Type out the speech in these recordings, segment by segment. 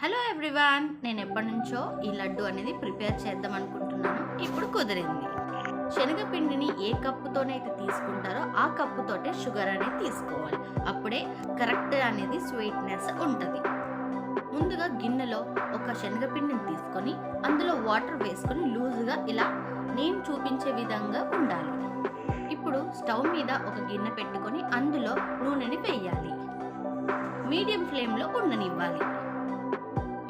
Hello everyone, నేను ఎప్పటి నుంచో ఈ లడ్డు అనేది ప్రిపేర్ చేద్దాం అనుకుంటున్నాను. ఇప్పుడు కుదిరింది. శనగపిండిని ఏ కప్పుతోనైతే తీసుకుంటారో ఆ కప్పుతోటే షుగర్ అనేది తీసుకోవాలి. అప్పుడే కరెక్ట్ అనేది స్వీట్నెస్ ఉంటుంది. ముందుగా గిన్నెలో ఒక శనగపిండిని తీసుకొని అందులో వాటర్ వేసుకొని లూజ్గా ఇలా నేను చూపించే విధంగా ఉండాలి. ఇప్పుడు స్టవ్ మీద ఒక గిన్నె పెట్టుకొని అందులో నూనెని వేయాలి. మీడియం ఫ్లేమ్లో ఉండనివ్వాలి.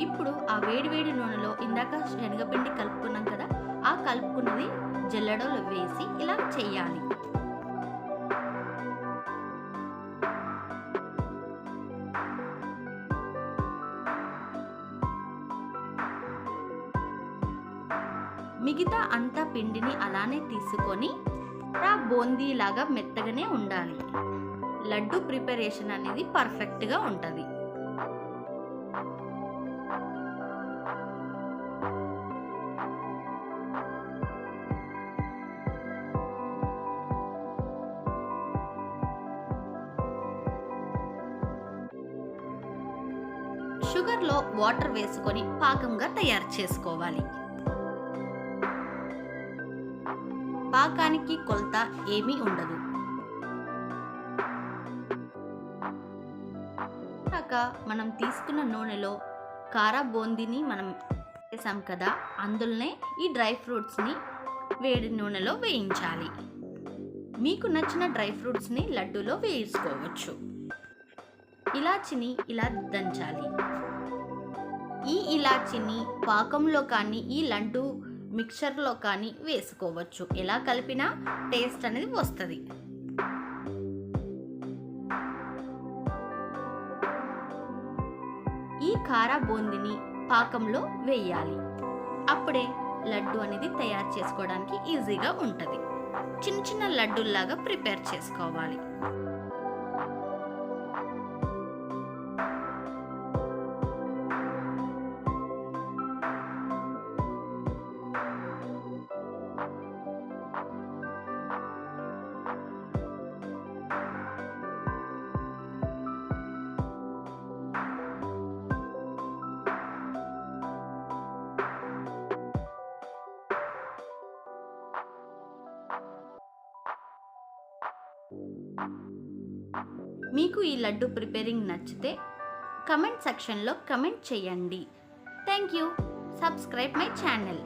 ఇప్పుడు ఆ వేడి నూనెలో ఇందాక శనగపిండి కలుపుకున్నాం కదా, ఆ కలుపుకున్నది జల్లెడలో వేసి ఇలా చేయాలి. మిగతా అంతా పిండిని అలానే తీసుకొని బూందీ లాగా మెత్తగానే ఉండాలి. లడ్డు ప్రిపరేషన్ అనేది పర్ఫెక్ట్గా ఉంటుంది. షుగర్లో వాటర్ వేసుకొని పాకంగా తయారు చేసుకోవాలి. పాకానికి కొలత ఏమీ ఉండదు. మనం తీసుకున్న నూనెలో కారా బూందీని మనం వేసాం కదా, అందులోనే ఈ డ్రై ఫ్రూట్స్ని వేడి నూనెలో వేయించాలి. మీకు నచ్చిన డ్రై ఫ్రూట్స్ని లడ్డూలో వేసుకోవచ్చు. ఇలాచిని ఇలా దంచాలి. ఈ ఇలాచిని పాకంలో కానీ ఈ లడ్డు మిక్చర్లో కానీ వేసుకోవచ్చు. ఎలా కలిపినా టేస్ట్ అనేది వస్తుంది. ఈ కారా బూందీని పాకంలో వేయాలి. అప్పుడే లడ్డు అనేది తయారు చేసుకోవడానికి ఈజీగా ఉంటుంది. చిన్న చిన్న లడ్డూల్లాగా ప్రిపేర్ చేసుకోవాలి. మీకు ఈ లడ్డు ప్రిపేరింగ్ నచ్చితే కమెంట్ సెక్షన్లో కమెంట్ చేయండి. Thank you. Subscribe my channel.